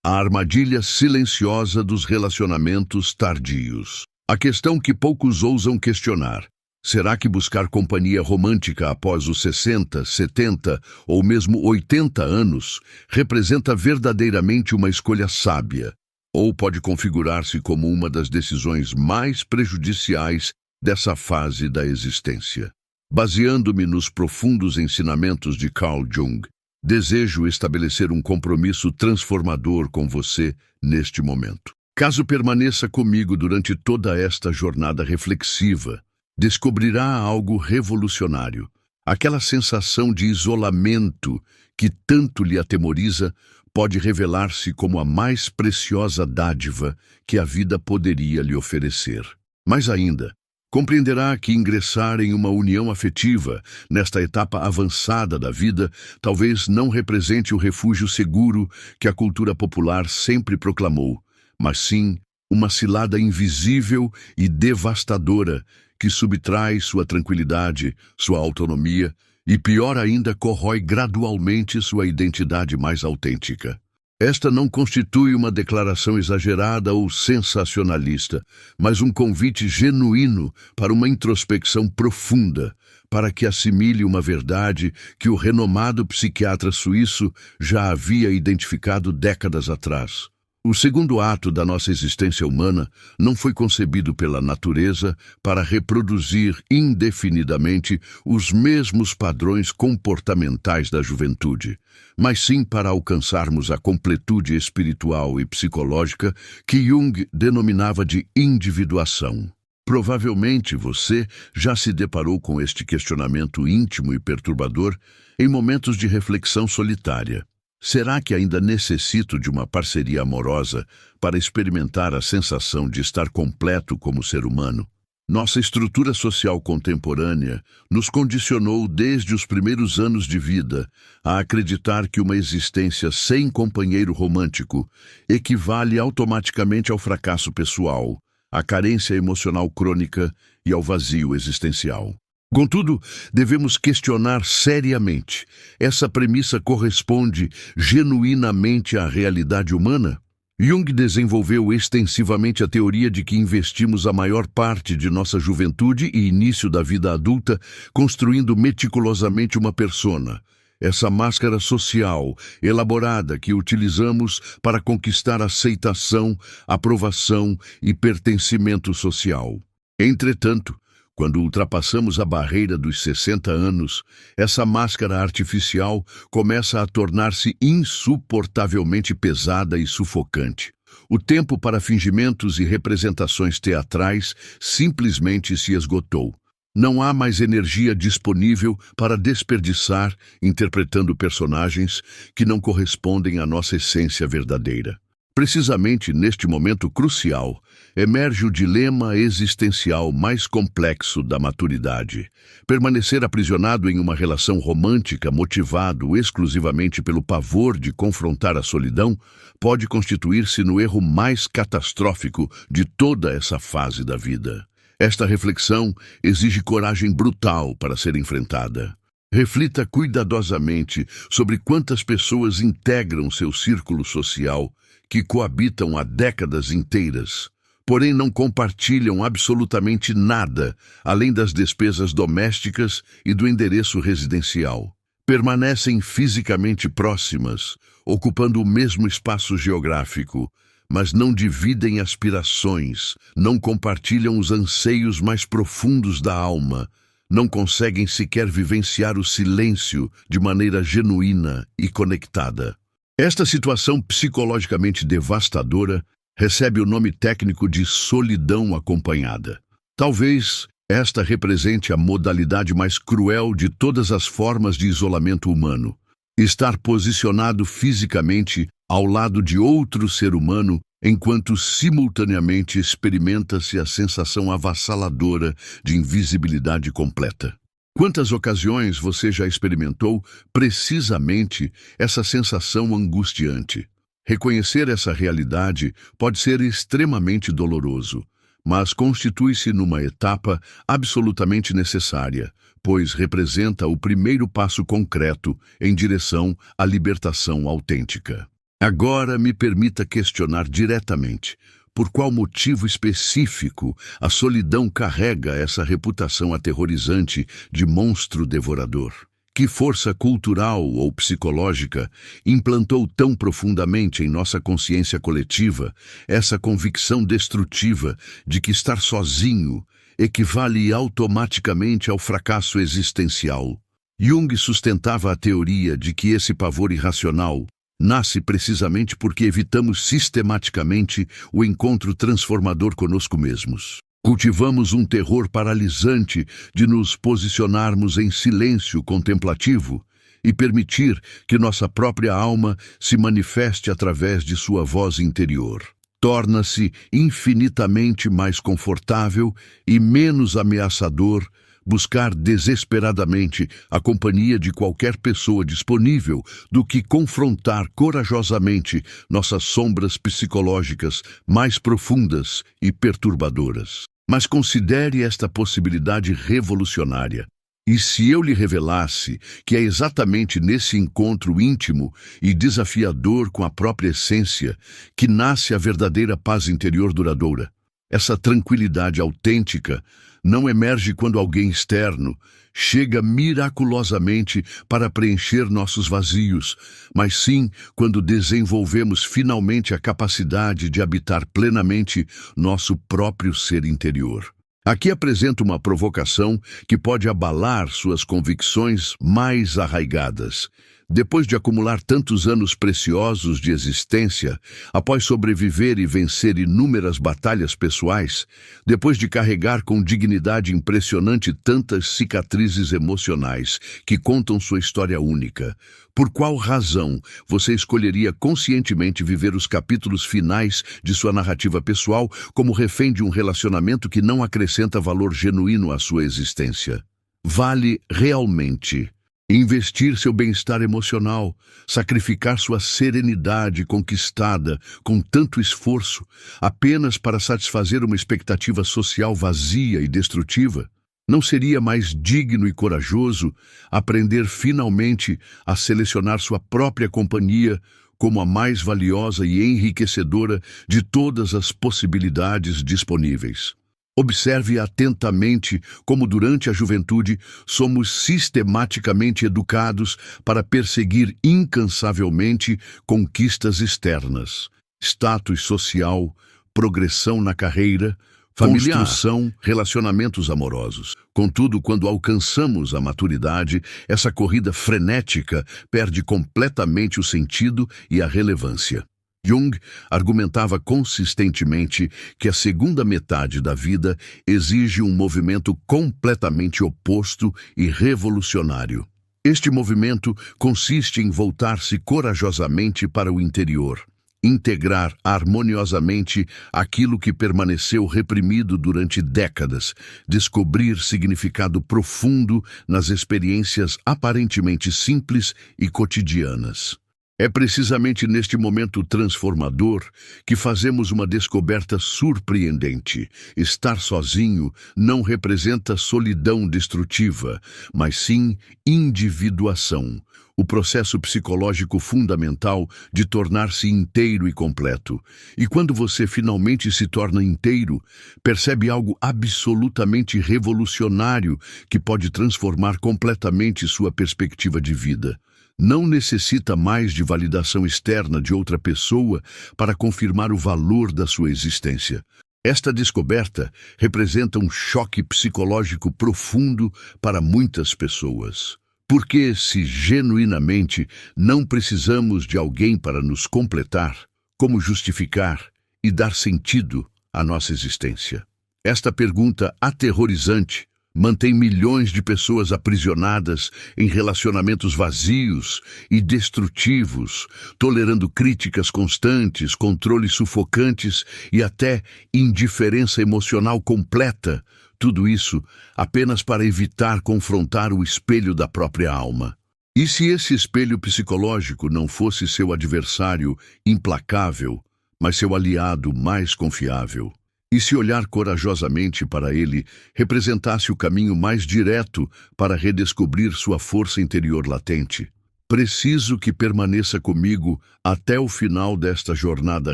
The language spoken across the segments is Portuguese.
A armadilha silenciosa dos relacionamentos tardios. A questão que poucos ousam questionar. Será que buscar companhia romântica após os 60, 70 ou mesmo 80 anos representa verdadeiramente uma escolha sábia? Ou pode configurar-se como uma das decisões mais prejudiciais dessa fase da existência? Baseando-me nos profundos ensinamentos de Carl Jung, desejo estabelecer um compromisso transformador com você neste momento. Caso permaneça comigo durante toda esta jornada reflexiva, descobrirá algo revolucionário. Aquela sensação de isolamento que tanto lhe atemoriza pode revelar-se como a mais preciosa dádiva que a vida poderia lhe oferecer. Mais ainda, compreenderá que ingressar em uma união afetiva, nesta etapa avançada da vida, talvez não represente o refúgio seguro que a cultura popular sempre proclamou, mas sim uma cilada invisível e devastadora que subtrai sua tranquilidade, sua autonomia e, pior ainda, corrói gradualmente sua identidade mais autêntica. Esta não constitui uma declaração exagerada ou sensacionalista, mas um convite genuíno para uma introspecção profunda, para que assimile uma verdade que o renomado psiquiatra suíço já havia identificado décadas atrás. O segundo ato da nossa existência humana não foi concebido pela natureza para reproduzir indefinidamente os mesmos padrões comportamentais da juventude, mas sim para alcançarmos a completude espiritual e psicológica que Jung denominava de individuação. Provavelmente você já se deparou com este questionamento íntimo e perturbador em momentos de reflexão solitária. Será que ainda necessito de uma parceria amorosa para experimentar a sensação de estar completo como ser humano? Nossa estrutura social contemporânea nos condicionou desde os primeiros anos de vida a acreditar que uma existência sem companheiro romântico equivale automaticamente ao fracasso pessoal, à carência emocional crônica e ao vazio existencial. Contudo, devemos questionar seriamente: essa premissa corresponde genuinamente à realidade humana? Jung desenvolveu extensivamente a teoria de que investimos a maior parte de nossa juventude e início da vida adulta construindo meticulosamente uma persona, essa máscara social elaborada que utilizamos para conquistar aceitação, aprovação e pertencimento social. Entretanto, quando ultrapassamos a barreira dos 60 anos, essa máscara artificial começa a tornar-se insuportavelmente pesada e sufocante. O tempo para fingimentos e representações teatrais simplesmente se esgotou. Não há mais energia disponível para desperdiçar interpretando personagens que não correspondem à nossa essência verdadeira. Precisamente neste momento crucial, emerge o dilema existencial mais complexo da maturidade. Permanecer aprisionado em uma relação romântica motivado exclusivamente pelo pavor de confrontar a solidão pode constituir-se no erro mais catastrófico de toda essa fase da vida. Esta reflexão exige coragem brutal para ser enfrentada. Reflita cuidadosamente sobre quantas pessoas integram seu círculo social que coabitam há décadas inteiras, porém não compartilham absolutamente nada além das despesas domésticas e do endereço residencial. Permanecem fisicamente próximas, ocupando o mesmo espaço geográfico, mas não dividem aspirações, não compartilham os anseios mais profundos da alma, não conseguem sequer vivenciar o silêncio de maneira genuína e conectada. Esta situação psicologicamente devastadora recebe o nome técnico de solidão acompanhada. Talvez esta represente a modalidade mais cruel de todas as formas de isolamento humano. Estar posicionado fisicamente ao lado de outro ser humano enquanto simultaneamente experimenta-se a sensação avassaladora de invisibilidade completa. Quantas ocasiões você já experimentou precisamente essa sensação angustiante? Reconhecer essa realidade pode ser extremamente doloroso, mas constitui-se numa etapa absolutamente necessária, pois representa o primeiro passo concreto em direção à libertação autêntica. Agora me permita questionar diretamente. Por qual motivo específico a solidão carrega essa reputação aterrorizante de monstro devorador? Que força cultural ou psicológica implantou tão profundamente em nossa consciência coletiva essa convicção destrutiva de que estar sozinho equivale automaticamente ao fracasso existencial? Jung sustentava a teoria de que esse pavor irracional nasce precisamente porque evitamos sistematicamente o encontro transformador conosco mesmos. Cultivamos um terror paralisante de nos posicionarmos em silêncio contemplativo e permitir que nossa própria alma se manifeste através de sua voz interior. Torna-se infinitamente mais confortável e menos ameaçador buscar desesperadamente a companhia de qualquer pessoa disponível do que confrontar corajosamente nossas sombras psicológicas mais profundas e perturbadoras. Mas considere esta possibilidade revolucionária. E se eu lhe revelasse que é exatamente nesse encontro íntimo e desafiador com a própria essência que nasce a verdadeira paz interior duradoura? Essa tranquilidade autêntica não emerge quando alguém externo chega miraculosamente para preencher nossos vazios, mas sim quando desenvolvemos finalmente a capacidade de habitar plenamente nosso próprio ser interior. Aqui apresento uma provocação que pode abalar suas convicções mais arraigadas. Depois de acumular tantos anos preciosos de existência, após sobreviver e vencer inúmeras batalhas pessoais, depois de carregar com dignidade impressionante tantas cicatrizes emocionais que contam sua história única, por qual razão você escolheria conscientemente viver os capítulos finais de sua narrativa pessoal como refém de um relacionamento que não acrescenta valor genuíno à sua existência? Vale realmente investir seu bem-estar emocional, sacrificar sua serenidade conquistada com tanto esforço, apenas para satisfazer uma expectativa social vazia e destrutiva? Não seria mais digno e corajoso aprender finalmente a selecionar sua própria companhia como a mais valiosa e enriquecedora de todas as possibilidades disponíveis? Observe atentamente como durante a juventude somos sistematicamente educados para perseguir incansavelmente conquistas externas, status social, progressão na carreira, familiar, construção, relacionamentos amorosos. Contudo, quando alcançamos a maturidade, essa corrida frenética perde completamente o sentido e a relevância. Jung argumentava consistentemente que a segunda metade da vida exige um movimento completamente oposto e revolucionário. Este movimento consiste em voltar-se corajosamente para o interior, integrar harmoniosamente aquilo que permaneceu reprimido durante décadas, descobrir significado profundo nas experiências aparentemente simples e cotidianas. É precisamente neste momento transformador que fazemos uma descoberta surpreendente. Estar sozinho não representa solidão destrutiva, mas sim individuação, o processo psicológico fundamental de tornar-se inteiro e completo. E quando você finalmente se torna inteiro, percebe algo absolutamente revolucionário que pode transformar completamente sua perspectiva de vida. Não necessita mais de validação externa de outra pessoa para confirmar o valor da sua existência. Esta descoberta representa um choque psicológico profundo para muitas pessoas. Porque, se genuinamente não precisamos de alguém para nos completar, como justificar e dar sentido à nossa existência? Esta pergunta aterrorizante mantém milhões de pessoas aprisionadas em relacionamentos vazios e destrutivos, tolerando críticas constantes, controles sufocantes e até indiferença emocional completa. Tudo isso apenas para evitar confrontar o espelho da própria alma. E se esse espelho psicológico não fosse seu adversário implacável, mas seu aliado mais confiável? E se olhar corajosamente para ele representasse o caminho mais direto para redescobrir sua força interior latente? Preciso que permaneça comigo até o final desta jornada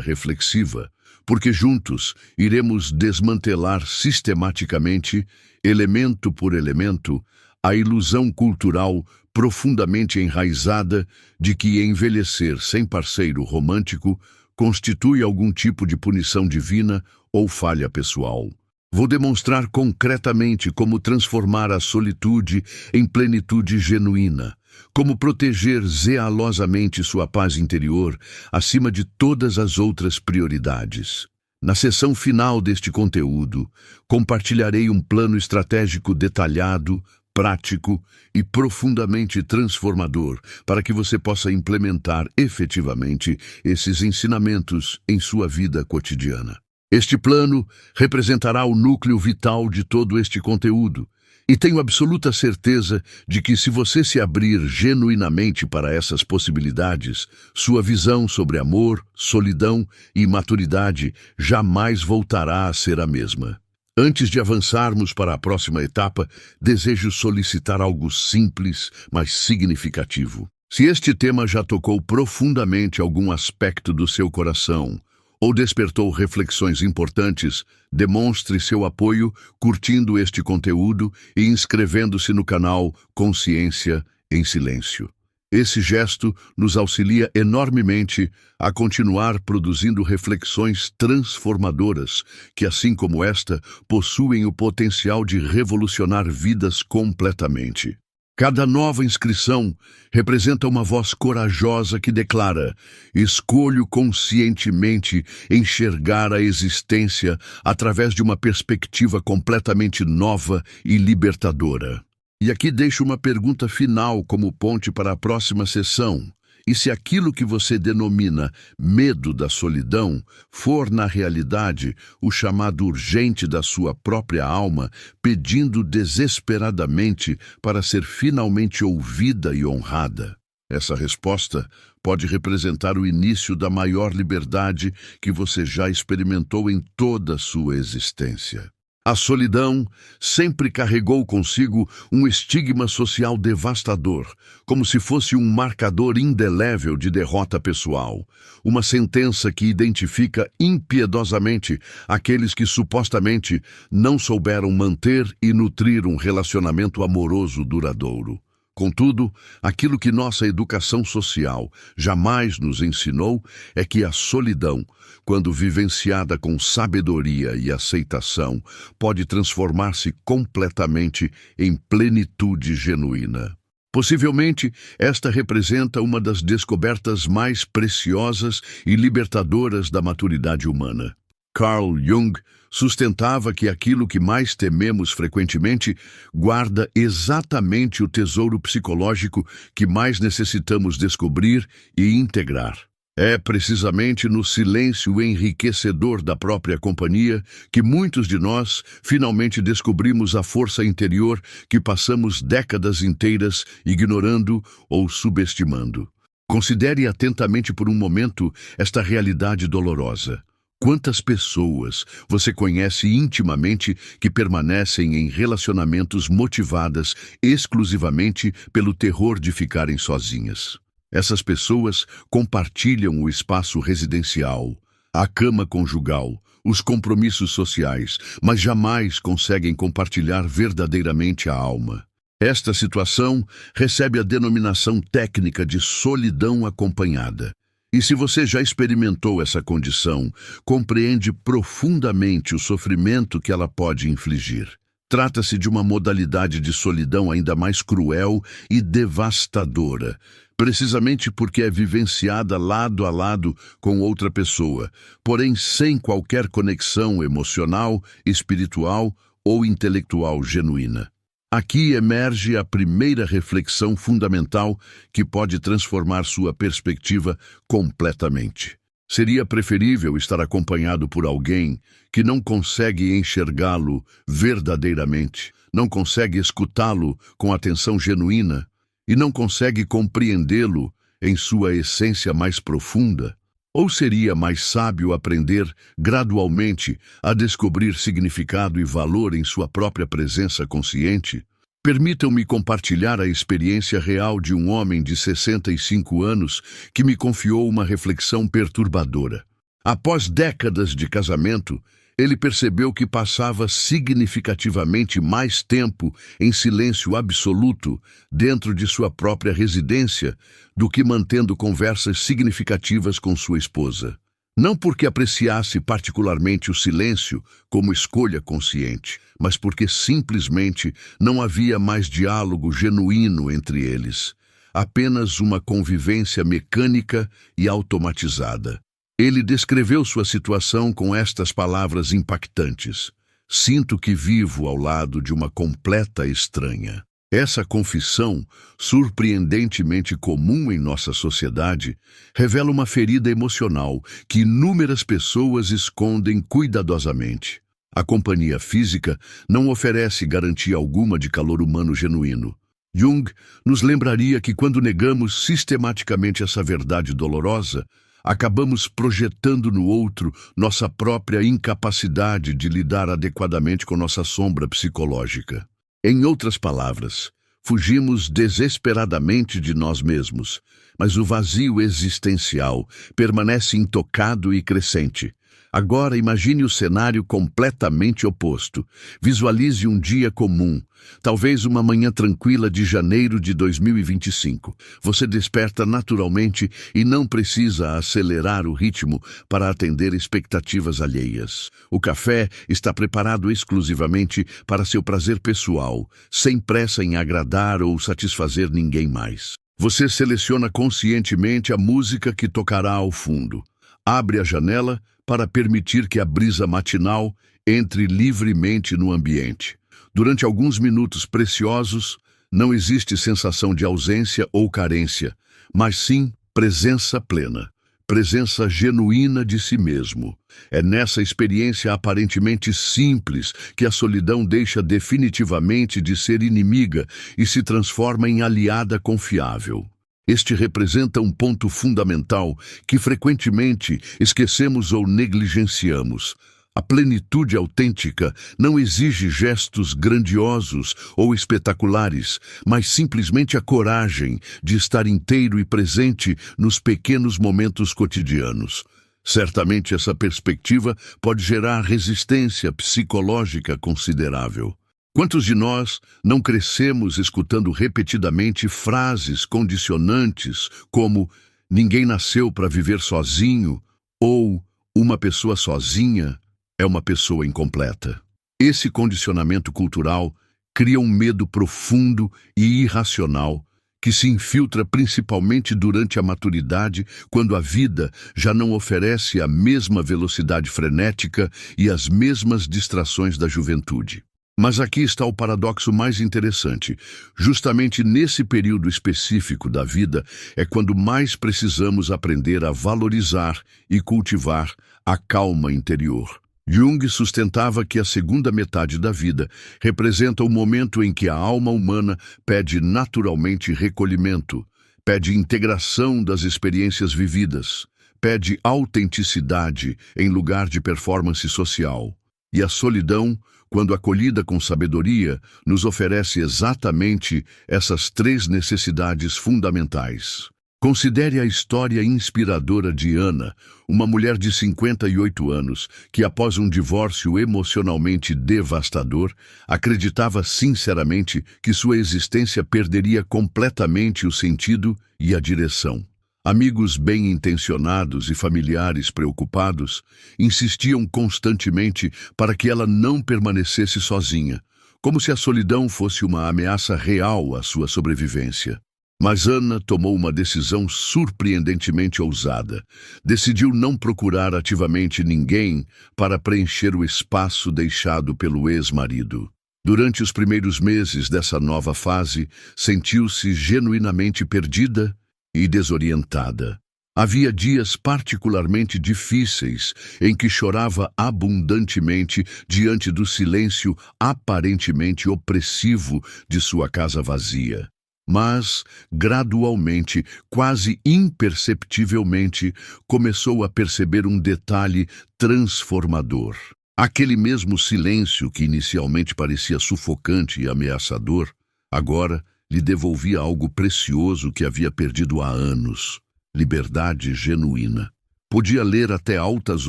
reflexiva, porque juntos iremos desmantelar sistematicamente, elemento por elemento, a ilusão cultural profundamente enraizada de que envelhecer sem parceiro romântico constitui algum tipo de punição divina ou falha pessoal. Vou demonstrar concretamente como transformar a solitude em plenitude genuína, como proteger zelosamente sua paz interior acima de todas as outras prioridades. Na seção final deste conteúdo, compartilharei um plano estratégico detalhado, prático e profundamente transformador para que você possa implementar efetivamente esses ensinamentos em sua vida cotidiana. Este plano representará o núcleo vital de todo este conteúdo, e tenho absoluta certeza de que, se você se abrir genuinamente para essas possibilidades, sua visão sobre amor, solidão e maturidade jamais voltará a ser a mesma. Antes de avançarmos para a próxima etapa, desejo solicitar algo simples, mas significativo. Se este tema já tocou profundamente algum aspecto do seu coração, ou despertou reflexões importantes, demonstre seu apoio curtindo este conteúdo e inscrevendo-se no canal Consciência em Silêncio. Esse gesto nos auxilia enormemente a continuar produzindo reflexões transformadoras que, assim como esta, possuem o potencial de revolucionar vidas completamente. Cada nova inscrição representa uma voz corajosa que declara: escolho conscientemente enxergar a existência através de uma perspectiva completamente nova e libertadora. E aqui deixo uma pergunta final como ponte para a próxima sessão. E se aquilo que você denomina medo da solidão for, na realidade, o chamado urgente da sua própria alma, pedindo desesperadamente para ser finalmente ouvida e honrada? Essa resposta pode representar o início da maior liberdade que você já experimentou em toda a sua existência. A solidão sempre carregou consigo um estigma social devastador, como se fosse um marcador indelével de derrota pessoal, uma sentença que identifica impiedosamente aqueles que supostamente não souberam manter e nutrir um relacionamento amoroso duradouro. Contudo, aquilo que nossa educação social jamais nos ensinou é que a solidão, quando vivenciada com sabedoria e aceitação, pode transformar-se completamente em plenitude genuína. Possivelmente, esta representa uma das descobertas mais preciosas e libertadoras da maturidade humana. Carl Jung sustentava que aquilo que mais tememos frequentemente guarda exatamente o tesouro psicológico que mais necessitamos descobrir e integrar. É precisamente no silêncio enriquecedor da própria companhia que muitos de nós finalmente descobrimos a força interior que passamos décadas inteiras ignorando ou subestimando. Considere atentamente por um momento esta realidade dolorosa. Quantas pessoas você conhece intimamente que permanecem em relacionamentos motivadas exclusivamente pelo terror de ficarem sozinhas? Essas pessoas compartilham o espaço residencial, a cama conjugal, os compromissos sociais, mas jamais conseguem compartilhar verdadeiramente a alma. Esta situação recebe a denominação técnica de solidão acompanhada. E se você já experimentou essa condição, compreende profundamente o sofrimento que ela pode infligir. Trata-se de uma modalidade de solidão ainda mais cruel e devastadora, precisamente porque é vivenciada lado a lado com outra pessoa, porém sem qualquer conexão emocional, espiritual ou intelectual genuína. Aqui emerge a primeira reflexão fundamental que pode transformar sua perspectiva completamente. Seria preferível estar acompanhado por alguém que não consegue enxergá-lo verdadeiramente, não consegue escutá-lo com atenção genuína e não consegue compreendê-lo em sua essência mais profunda? Ou seria mais sábio aprender gradualmente a descobrir significado e valor em sua própria presença consciente? Permitam-me compartilhar a experiência real de um homem de 65 anos que me confiou uma reflexão perturbadora. Após décadas de casamento, ele percebeu que passava significativamente mais tempo em silêncio absoluto dentro de sua própria residência do que mantendo conversas significativas com sua esposa. Não porque apreciasse particularmente o silêncio como escolha consciente, mas porque simplesmente não havia mais diálogo genuíno entre eles. Apenas uma convivência mecânica e automatizada. Ele descreveu sua situação com estas palavras impactantes: "Sinto que vivo ao lado de uma completa estranha." Essa confissão, surpreendentemente comum em nossa sociedade, revela uma ferida emocional que inúmeras pessoas escondem cuidadosamente. A companhia física não oferece garantia alguma de calor humano genuíno. Jung nos lembraria que quando negamos sistematicamente essa verdade dolorosa, acabamos projetando no outro nossa própria incapacidade de lidar adequadamente com nossa sombra psicológica. Em outras palavras, fugimos desesperadamente de nós mesmos, mas o vazio existencial permanece intocado e crescente. Agora imagine o cenário completamente oposto. Visualize um dia comum, talvez uma manhã tranquila de janeiro de 2025. Você desperta naturalmente e não precisa acelerar o ritmo para atender expectativas alheias. O café está preparado exclusivamente para seu prazer pessoal, sem pressa em agradar ou satisfazer ninguém mais. Você seleciona conscientemente a música que tocará ao fundo. Abre a janela para permitir que a brisa matinal entre livremente no ambiente. Durante alguns minutos preciosos, não existe sensação de ausência ou carência, mas sim presença plena, presença genuína de si mesmo. É nessa experiência aparentemente simples que a solidão deixa definitivamente de ser inimiga e se transforma em aliada confiável. Este representa um ponto fundamental que frequentemente esquecemos ou negligenciamos. A plenitude autêntica não exige gestos grandiosos ou espetaculares, mas simplesmente a coragem de estar inteiro e presente nos pequenos momentos cotidianos. Certamente essa perspectiva pode gerar resistência psicológica considerável. Quantos de nós não crescemos escutando repetidamente frases condicionantes como "ninguém nasceu para viver sozinho" ou "uma pessoa sozinha é uma pessoa incompleta"? Esse condicionamento cultural cria um medo profundo e irracional que se infiltra principalmente durante a maturidade, quando a vida já não oferece a mesma velocidade frenética e as mesmas distrações da juventude. Mas aqui está o paradoxo mais interessante. Justamente nesse período específico da vida é quando mais precisamos aprender a valorizar e cultivar a calma interior. Jung sustentava que a segunda metade da vida representa o momento em que a alma humana pede naturalmente recolhimento, pede integração das experiências vividas, pede autenticidade em lugar de performance social. E a solidão, quando acolhida com sabedoria, nos oferece exatamente essas três necessidades fundamentais. Considere a história inspiradora de Ana, uma mulher de 58 anos que, após um divórcio emocionalmente devastador, acreditava sinceramente que sua existência perderia completamente o sentido e a direção. Amigos bem-intencionados e familiares preocupados insistiam constantemente para que ela não permanecesse sozinha, como se a solidão fosse uma ameaça real à sua sobrevivência. Mas Ana tomou uma decisão surpreendentemente ousada. Decidiu não procurar ativamente ninguém para preencher o espaço deixado pelo ex-marido. Durante os primeiros meses dessa nova fase, sentiu-se genuinamente perdida e desorientada. Havia dias particularmente difíceis em que chorava abundantemente diante do silêncio aparentemente opressivo de sua casa vazia. Mas, gradualmente, quase imperceptivelmente, começou a perceber um detalhe transformador. Aquele mesmo silêncio que inicialmente parecia sufocante e ameaçador, Agora, lhe devolvia algo precioso que havia perdido há anos: liberdade genuína. Podia ler até altas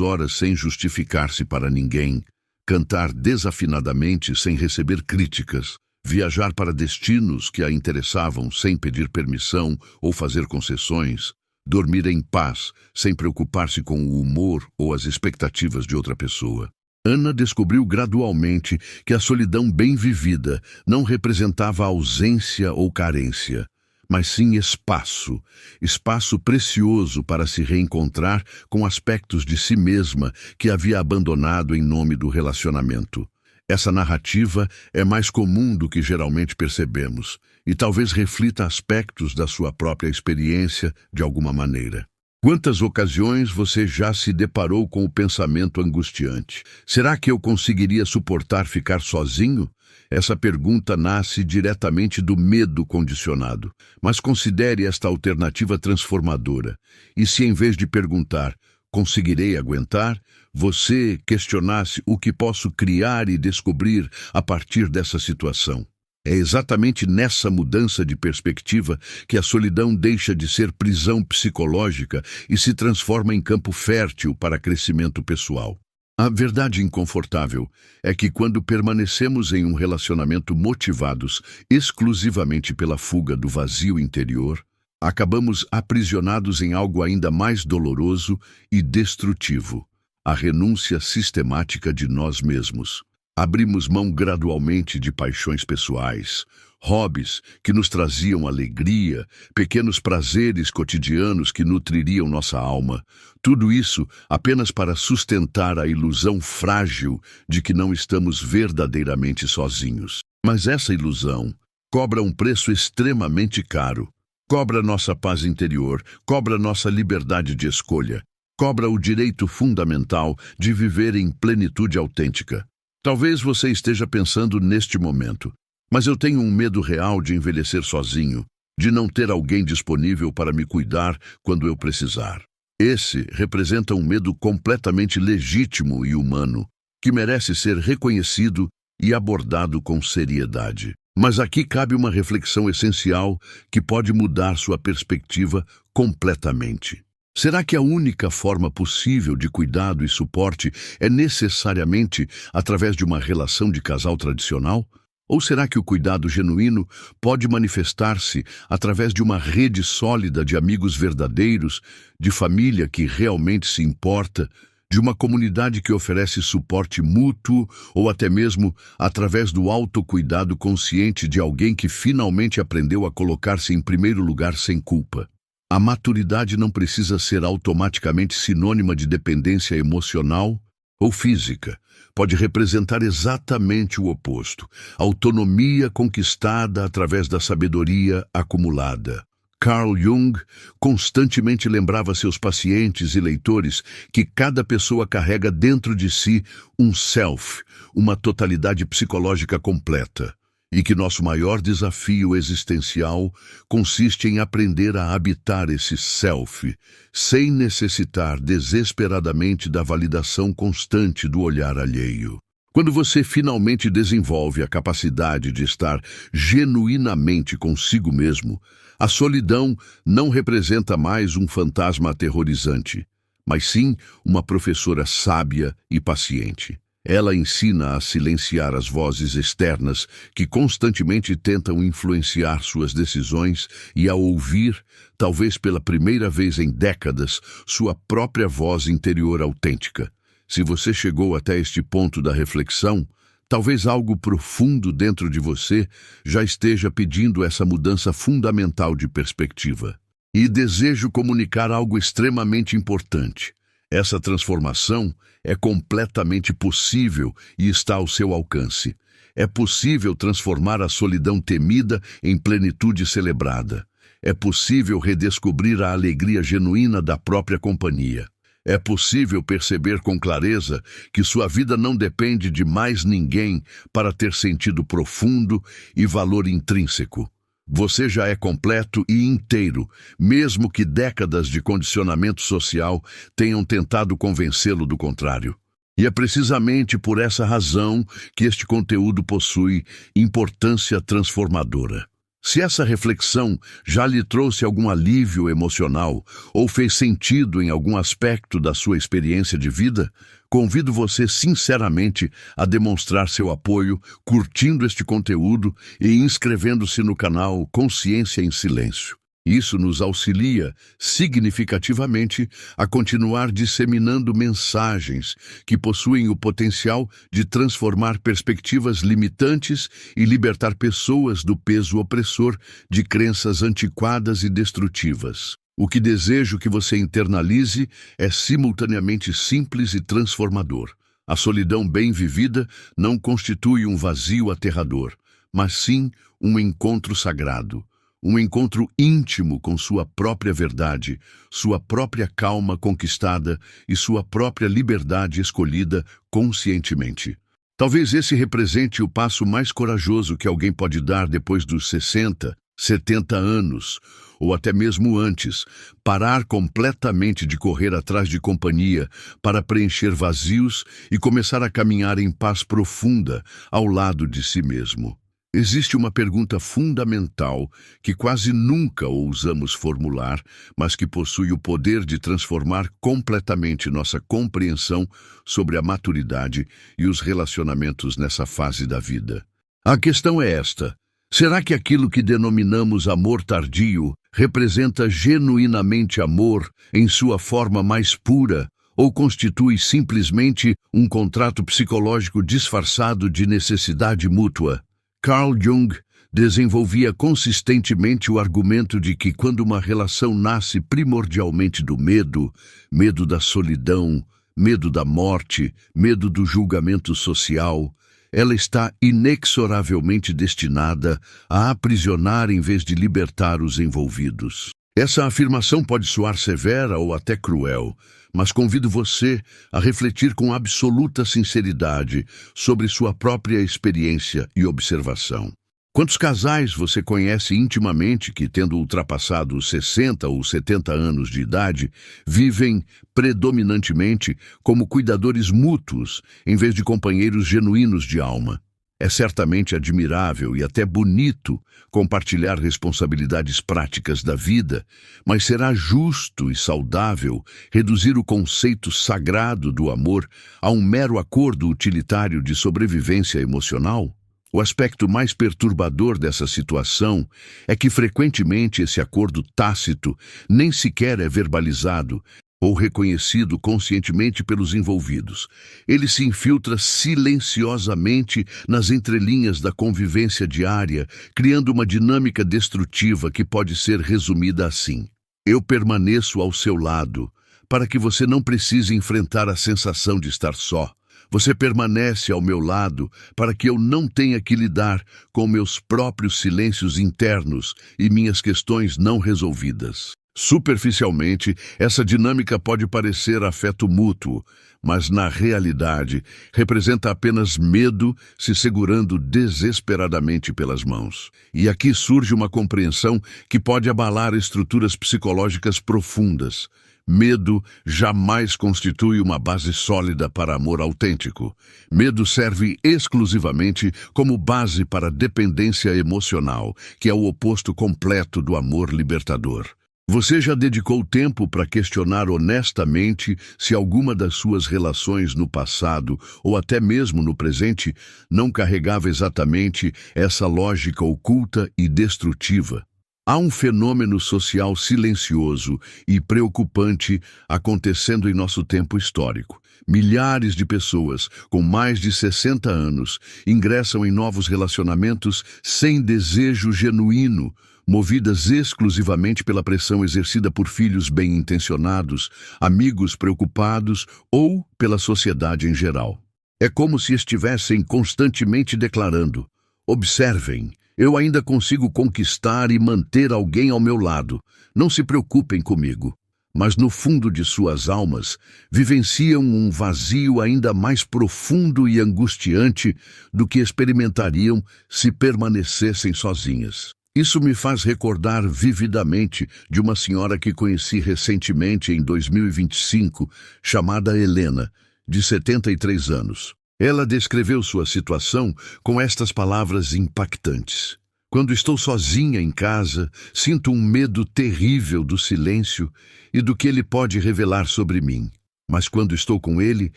horas sem justificar-se para ninguém, cantar desafinadamente sem receber críticas, viajar para destinos que a interessavam sem pedir permissão ou fazer concessões, dormir em paz sem preocupar-se com o humor ou as expectativas de outra pessoa. Ana descobriu gradualmente que a solidão bem vivida não representava ausência ou carência, mas sim espaço, espaço precioso para se reencontrar com aspectos de si mesma que havia abandonado em nome do relacionamento. Essa narrativa é mais comum do que geralmente percebemos e talvez reflita aspectos da sua própria experiência de alguma maneira. Quantas ocasiões você já se deparou com o pensamento angustiante: será que eu conseguiria suportar ficar sozinho? Essa pergunta nasce diretamente do medo condicionado, mas considere esta alternativa transformadora. E se, em vez de perguntar, conseguirei aguentar, você questionasse o que posso criar e descobrir a partir dessa situação? É exatamente nessa mudança de perspectiva que a solidão deixa de ser prisão psicológica e se transforma em campo fértil para crescimento pessoal. A verdade inconfortável é que quando permanecemos em um relacionamento motivados exclusivamente pela fuga do vazio interior, acabamos aprisionados em algo ainda mais doloroso e destrutivo: a renúncia sistemática de nós mesmos. Abrimos mão gradualmente de paixões pessoais, hobbies que nos traziam alegria, pequenos prazeres cotidianos que nutririam nossa alma. Tudo isso apenas para sustentar a ilusão frágil de que não estamos verdadeiramente sozinhos. Mas essa ilusão cobra um preço extremamente caro. Cobra nossa paz interior, cobra nossa liberdade de escolha, cobra o direito fundamental de viver em plenitude autêntica. Talvez você esteja pensando neste momento: mas eu tenho um medo real de envelhecer sozinho, de não ter alguém disponível para me cuidar quando eu precisar. Esse representa um medo completamente legítimo e humano, que merece ser reconhecido e abordado com seriedade. Mas aqui cabe uma reflexão essencial que pode mudar sua perspectiva completamente. Será que a única forma possível de cuidado e suporte é necessariamente através de uma relação de casal tradicional? Ou será que o cuidado genuíno pode manifestar-se através de uma rede sólida de amigos verdadeiros, de família que realmente se importa, de uma comunidade que oferece suporte mútuo, ou até mesmo através do autocuidado consciente de alguém que finalmente aprendeu a colocar-se em primeiro lugar sem culpa? A maturidade não precisa ser automaticamente sinônima de dependência emocional ou física. Pode representar exatamente o oposto: autonomia conquistada através da sabedoria acumulada. Carl Jung constantemente lembrava seus pacientes e leitores que cada pessoa carrega dentro de si um self, uma totalidade psicológica completa, e que nosso maior desafio existencial consiste em aprender a habitar esse self, sem necessitar desesperadamente da validação constante do olhar alheio. Quando você finalmente desenvolve a capacidade de estar genuinamente consigo mesmo, a solidão não representa mais um fantasma aterrorizante, mas sim uma professora sábia e paciente. Ela ensina a silenciar as vozes externas que constantemente tentam influenciar suas decisões e a ouvir, talvez pela primeira vez em décadas, sua própria voz interior autêntica. Se você chegou até este ponto da reflexão, talvez algo profundo dentro de você já esteja pedindo essa mudança fundamental de perspectiva. E desejo comunicar algo extremamente importante. Essa transformação é completamente possível e está ao seu alcance. É possível transformar a solidão temida em plenitude celebrada. É possível redescobrir a alegria genuína da própria companhia. É possível perceber com clareza que sua vida não depende de mais ninguém para ter sentido profundo e valor intrínseco. Você já é completo e inteiro, mesmo que décadas de condicionamento social tenham tentado convencê-lo do contrário. E é precisamente por essa razão que este conteúdo possui importância transformadora. Se essa reflexão já lhe trouxe algum alívio emocional ou fez sentido em algum aspecto da sua experiência de vida, convido você sinceramente a demonstrar seu apoio curtindo este conteúdo e inscrevendo-se no canal Consciência em Silêncio. Isso nos auxilia significativamente a continuar disseminando mensagens que possuem o potencial de transformar perspectivas limitantes e libertar pessoas do peso opressor de crenças antiquadas e destrutivas. O que desejo que você internalize é simultaneamente simples e transformador. A solidão bem vivida não constitui um vazio aterrador, mas sim um encontro sagrado. Um encontro íntimo com sua própria verdade, sua própria calma conquistada e sua própria liberdade escolhida conscientemente. Talvez esse represente o passo mais corajoso que alguém pode dar depois dos 60, 70 anos, ou até mesmo antes, parar completamente de correr atrás de companhia para preencher vazios e começar a caminhar em paz profunda ao lado de si mesmo. Existe uma pergunta fundamental que quase nunca ousamos formular, mas que possui o poder de transformar completamente nossa compreensão sobre a maturidade e os relacionamentos nessa fase da vida. A questão é esta: será que aquilo que denominamos amor tardio representa genuinamente amor em sua forma mais pura, ou constitui simplesmente um contrato psicológico disfarçado de necessidade mútua? Carl Jung desenvolvia consistentemente o argumento de que quando uma relação nasce primordialmente do medo, medo da solidão, medo da morte, medo do julgamento social, ela está inexoravelmente destinada a aprisionar em vez de libertar os envolvidos. Essa afirmação pode soar severa ou até cruel, mas convido você a refletir com absoluta sinceridade sobre sua própria experiência e observação. Quantos casais você conhece intimamente que, tendo ultrapassado os 60 ou 70 anos de idade, vivem predominantemente como cuidadores mútuos, em vez de companheiros genuínos de alma? É certamente admirável e até bonito compartilhar responsabilidades práticas da vida, mas será justo e saudável reduzir o conceito sagrado do amor a um mero acordo utilitário de sobrevivência emocional? O aspecto mais perturbador dessa situação é que frequentemente esse acordo tácito nem sequer é verbalizado ou reconhecido conscientemente pelos envolvidos. Ele se infiltra silenciosamente nas entrelinhas da convivência diária, criando uma dinâmica destrutiva que pode ser resumida assim: eu permaneço ao seu lado, para que você não precise enfrentar a sensação de estar só. Você permanece ao meu lado para que eu não tenha que lidar com meus próprios silêncios internos e minhas questões não resolvidas. Superficialmente, essa dinâmica pode parecer afeto mútuo, mas na realidade representa apenas medo se segurando desesperadamente pelas mãos. E aqui surge uma compreensão que pode abalar estruturas psicológicas profundas. Medo jamais constitui uma base sólida para amor autêntico. Medo serve exclusivamente como base para dependência emocional, que é o oposto completo do amor libertador. Você já dedicou tempo para questionar honestamente se alguma das suas relações no passado, ou até mesmo no presente, não carregava exatamente essa lógica oculta e destrutiva? Há um fenômeno social silencioso e preocupante acontecendo em nosso tempo histórico. Milhares de pessoas com mais de 60 anos ingressam em novos relacionamentos sem desejo genuíno, movidas exclusivamente pela pressão exercida por filhos bem-intencionados, amigos preocupados ou pela sociedade em geral. É como se estivessem constantemente declarando: observem, eu ainda consigo conquistar e manter alguém ao meu lado. Não se preocupem comigo. Mas no fundo de suas almas, vivenciam um vazio ainda mais profundo e angustiante do que experimentariam se permanecessem sozinhas. Isso me faz recordar vividamente de uma senhora que conheci recentemente em 2025, chamada Helena, de 73 anos. Ela descreveu sua situação com estas palavras impactantes. Quando estou sozinha em casa, sinto um medo terrível do silêncio e do que ele pode revelar sobre mim. Mas quando estou com ele,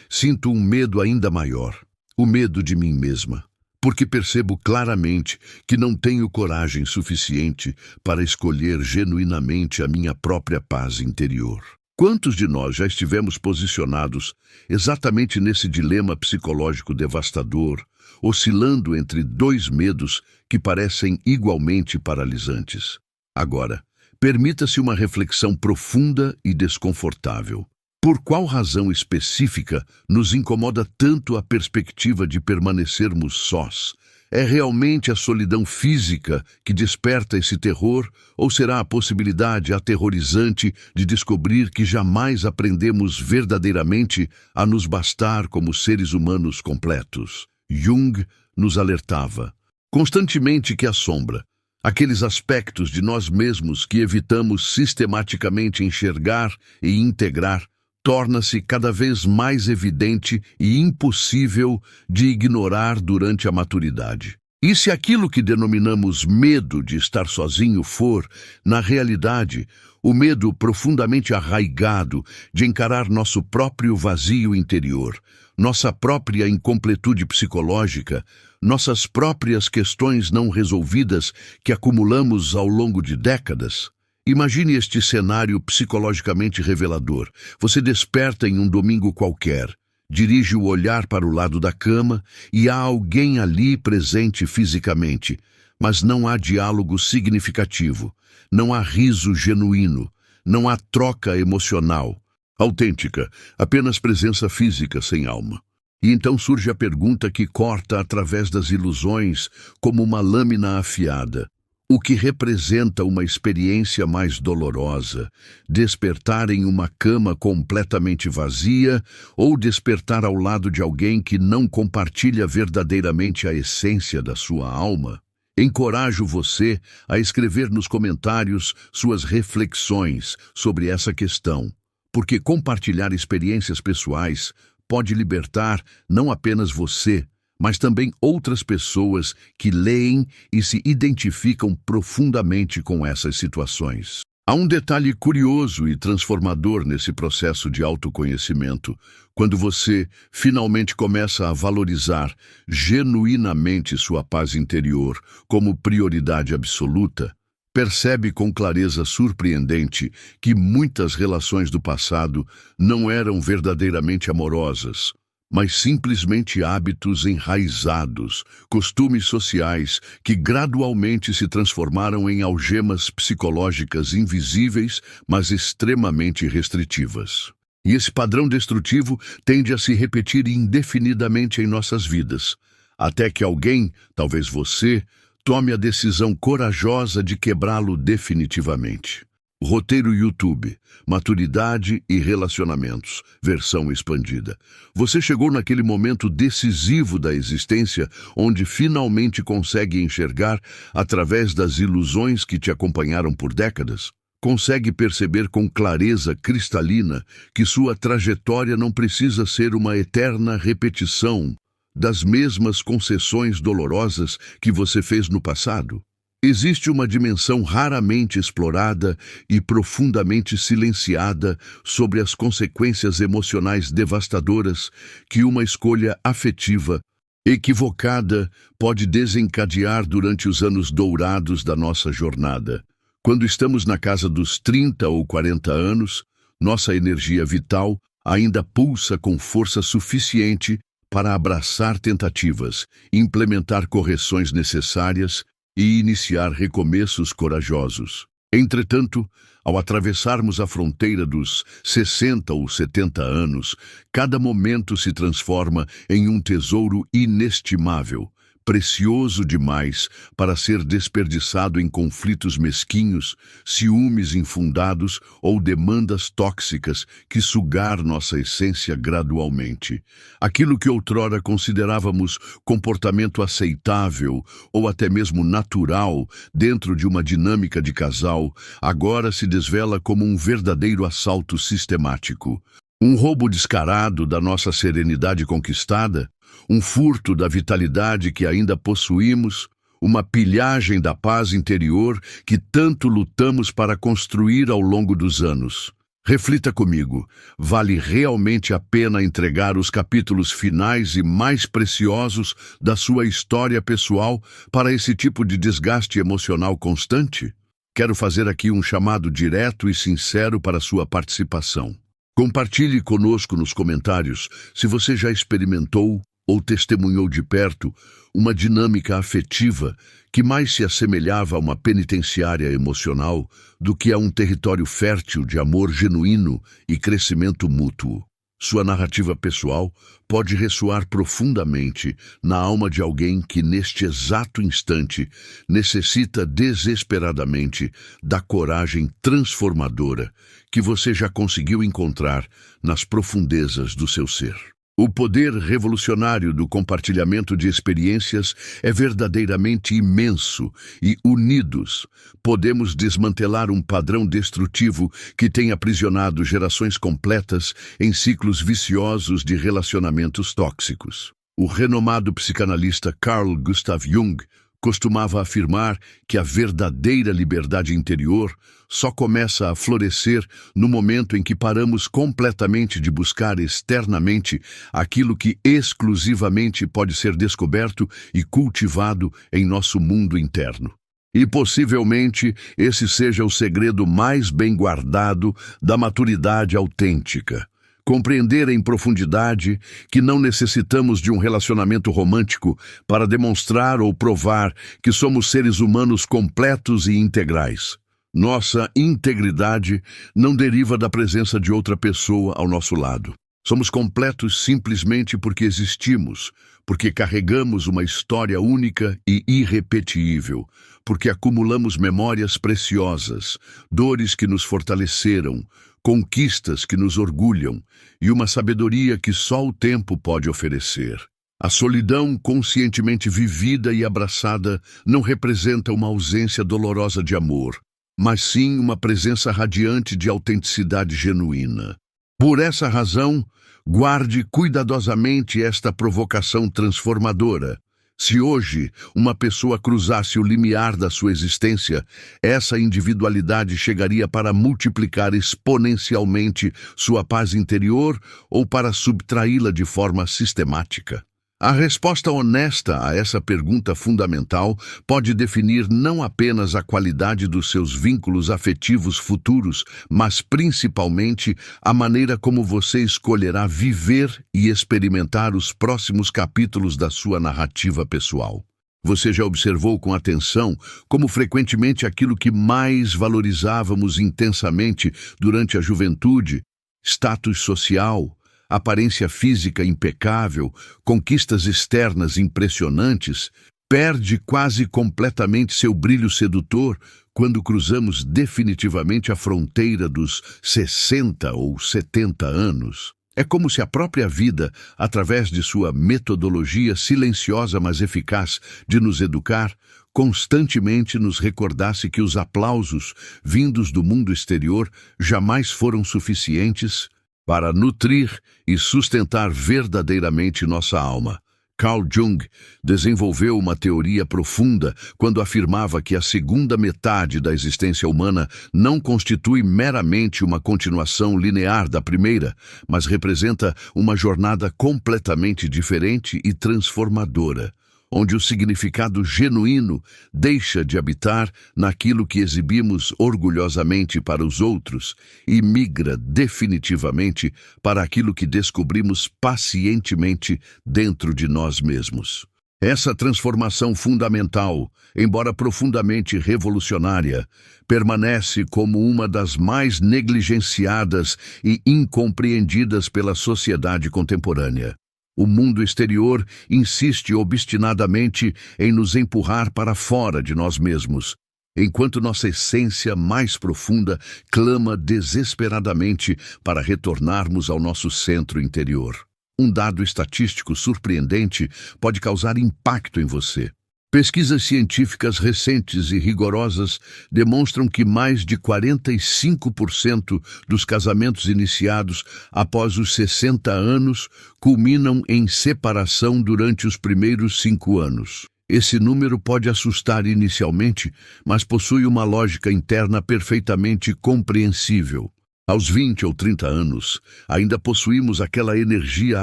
sinto um medo ainda maior, o medo de mim mesma, porque percebo claramente que não tenho coragem suficiente para escolher genuinamente a minha própria paz interior. Quantos de nós já estivemos posicionados exatamente nesse dilema psicológico devastador, oscilando entre dois medos que parecem igualmente paralisantes? Agora, permita-se uma reflexão profunda e desconfortável. Por qual razão específica nos incomoda tanto a perspectiva de permanecermos sós? É realmente a solidão física que desperta esse terror, ou será a possibilidade aterrorizante de descobrir que jamais aprendemos verdadeiramente a nos bastar como seres humanos completos? Jung nos alertava constantemente que a sombra, aqueles aspectos de nós mesmos que evitamos sistematicamente enxergar e integrar, torna-se cada vez mais evidente e impossível de ignorar durante a maturidade. E se aquilo que denominamos medo de estar sozinho for, na realidade, o medo profundamente arraigado de encarar nosso próprio vazio interior, nossa própria incompletude psicológica, nossas próprias questões não resolvidas que acumulamos ao longo de décadas? Imagine este cenário psicologicamente revelador. Você desperta em um domingo qualquer, dirige o olhar para o lado da cama e há alguém ali presente fisicamente, mas não há diálogo significativo, não há riso genuíno, não há troca emocional, autêntica, apenas presença física sem alma. E então surge a pergunta que corta através das ilusões como uma lâmina afiada. O que representa uma experiência mais dolorosa, despertar em uma cama completamente vazia ou despertar ao lado de alguém que não compartilha verdadeiramente a essência da sua alma? Encorajo você a escrever nos comentários suas reflexões sobre essa questão, porque compartilhar experiências pessoais pode libertar não apenas você, mas também outras pessoas que leem e se identificam profundamente com essas situações. Há um detalhe curioso e transformador nesse processo de autoconhecimento, quando você finalmente começa a valorizar genuinamente sua paz interior como prioridade absoluta. Percebe com clareza surpreendente que muitas relações do passado não eram verdadeiramente amorosas, mas simplesmente hábitos enraizados, costumes sociais que gradualmente se transformaram em algemas psicológicas invisíveis, mas extremamente restritivas. E esse padrão destrutivo tende a se repetir indefinidamente em nossas vidas, até que alguém, talvez você, tome a decisão corajosa de quebrá-lo definitivamente. Roteiro YouTube, Maturidade e Relacionamentos, versão expandida. Você chegou naquele momento decisivo da existência onde finalmente consegue enxergar através das ilusões que te acompanharam por décadas? Consegue perceber com clareza cristalina que sua trajetória não precisa ser uma eterna repetição das mesmas concessões dolorosas que você fez no passado? Existe uma dimensão raramente explorada e profundamente silenciada sobre as consequências emocionais devastadoras que uma escolha afetiva equivocada pode desencadear durante os anos dourados da nossa jornada. Quando estamos na casa dos 30 ou 40 anos, nossa energia vital ainda pulsa com força suficiente para abraçar tentativas, implementar correções necessárias e iniciar recomeços corajosos. Entretanto, ao atravessarmos a fronteira dos 60 ou 70 anos, cada momento se transforma em um tesouro inestimável, precioso demais para ser desperdiçado em conflitos mesquinhos, ciúmes infundados ou demandas tóxicas que sugar nossa essência gradualmente. Aquilo que outrora considerávamos comportamento aceitável ou até mesmo natural dentro de uma dinâmica de casal, agora se desvela como um verdadeiro assalto sistemático. Um roubo descarado da nossa serenidade conquistada, um furto da vitalidade que ainda possuímos, uma pilhagem da paz interior que tanto lutamos para construir ao longo dos anos. Reflita comigo, vale realmente a pena entregar os capítulos finais e mais preciosos da sua história pessoal para esse tipo de desgaste emocional constante? Quero fazer aqui um chamado direto e sincero para sua participação. Compartilhe conosco nos comentários se você já experimentou ou testemunhou de perto uma dinâmica afetiva que mais se assemelhava a uma penitenciária emocional do que a um território fértil de amor genuíno e crescimento mútuo. Sua narrativa pessoal pode ressoar profundamente na alma de alguém que, neste exato instante, necessita desesperadamente da coragem transformadora que você já conseguiu encontrar nas profundezas do seu ser. O poder revolucionário do compartilhamento de experiências é verdadeiramente imenso e, unidos, podemos desmantelar um padrão destrutivo que tem aprisionado gerações completas em ciclos viciosos de relacionamentos tóxicos. O renomado psicanalista Carl Gustav Jung costumava afirmar que a verdadeira liberdade interior só começa a florescer no momento em que paramos completamente de buscar externamente aquilo que exclusivamente pode ser descoberto e cultivado em nosso mundo interno. E possivelmente esse seja o segredo mais bem guardado da maturidade autêntica. Compreender em profundidade que não necessitamos de um relacionamento romântico para demonstrar ou provar que somos seres humanos completos e integrais. Nossa integridade não deriva da presença de outra pessoa ao nosso lado. Somos completos simplesmente porque existimos, porque carregamos uma história única e irrepetível, porque acumulamos memórias preciosas, dores que nos fortaleceram, conquistas que nos orgulham e uma sabedoria que só o tempo pode oferecer. A solidão conscientemente vivida e abraçada não representa uma ausência dolorosa de amor, mas sim uma presença radiante de autenticidade genuína. Por essa razão, guarde cuidadosamente esta provocação transformadora. Se hoje uma pessoa cruzasse o limiar da sua existência, essa individualidade chegaria para multiplicar exponencialmente sua paz interior ou para subtraí-la de forma sistemática? A resposta honesta a essa pergunta fundamental pode definir não apenas a qualidade dos seus vínculos afetivos futuros, mas principalmente a maneira como você escolherá viver e experimentar os próximos capítulos da sua narrativa pessoal. Você já observou com atenção como frequentemente aquilo que mais valorizávamos intensamente durante a juventude, status social, aparência física impecável, conquistas externas impressionantes, perde quase completamente seu brilho sedutor quando cruzamos definitivamente a fronteira dos 60 ou 70 anos. É como se a própria vida, através de sua metodologia silenciosa mas eficaz de nos educar, constantemente nos recordasse que os aplausos vindos do mundo exterior jamais foram suficientes para nutrir e sustentar verdadeiramente nossa alma. Carl Jung desenvolveu uma teoria profunda quando afirmava que a segunda metade da existência humana não constitui meramente uma continuação linear da primeira, mas representa uma jornada completamente diferente e transformadora, onde o significado genuíno deixa de habitar naquilo que exibimos orgulhosamente para os outros e migra definitivamente para aquilo que descobrimos pacientemente dentro de nós mesmos. Essa transformação fundamental, embora profundamente revolucionária, permanece como uma das mais negligenciadas e incompreendidas pela sociedade contemporânea. O mundo exterior insiste obstinadamente em nos empurrar para fora de nós mesmos, enquanto nossa essência mais profunda clama desesperadamente para retornarmos ao nosso centro interior. Um dado estatístico surpreendente pode causar impacto em você. Pesquisas científicas recentes e rigorosas demonstram que mais de 45% dos casamentos iniciados após os 60 anos culminam em separação durante os primeiros 5 anos. Esse número pode assustar inicialmente, mas possui uma lógica interna perfeitamente compreensível. Aos 20 ou 30 anos, ainda possuímos aquela energia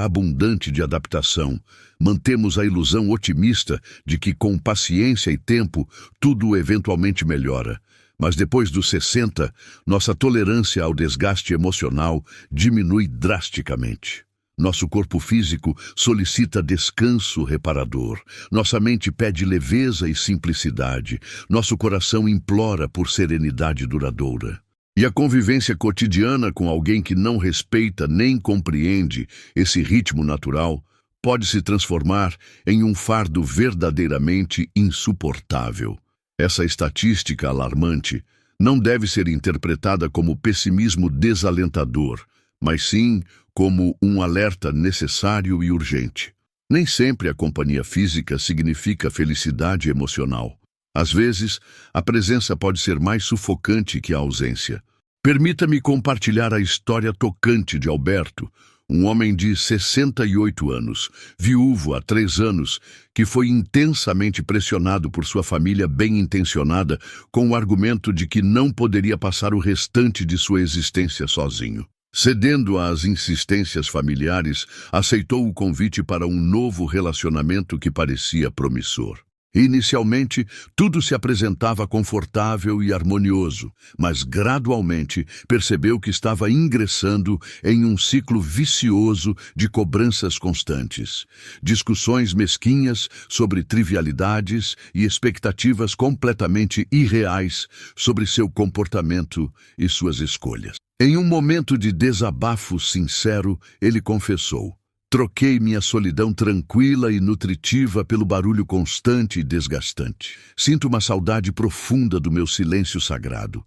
abundante de adaptação. Mantemos a ilusão otimista de que, com paciência e tempo, tudo eventualmente melhora. Mas depois dos 60, nossa tolerância ao desgaste emocional diminui drasticamente. Nosso corpo físico solicita descanso reparador. Nossa mente pede leveza e simplicidade. Nosso coração implora por serenidade duradoura. E a convivência cotidiana com alguém que não respeita nem compreende esse ritmo natural pode se transformar em um fardo verdadeiramente insuportável. Essa estatística alarmante não deve ser interpretada como pessimismo desalentador, mas sim como um alerta necessário e urgente. Nem sempre a companhia física significa felicidade emocional. Às vezes, a presença pode ser mais sufocante que a ausência. Permita-me compartilhar a história tocante de Alberto, um homem de 68 anos, viúvo há 3 anos, que foi intensamente pressionado por sua família bem-intencionada com o argumento de que não poderia passar o restante de sua existência sozinho. Cedendo às insistências familiares, aceitou o convite para um novo relacionamento que parecia promissor. Inicialmente, tudo se apresentava confortável e harmonioso, mas gradualmente percebeu que estava ingressando em um ciclo vicioso de cobranças constantes, discussões mesquinhas sobre trivialidades e expectativas completamente irreais sobre seu comportamento e suas escolhas. Em um momento de desabafo sincero, ele confessou: troquei minha solidão tranquila e nutritiva pelo barulho constante e desgastante. Sinto uma saudade profunda do meu silêncio sagrado.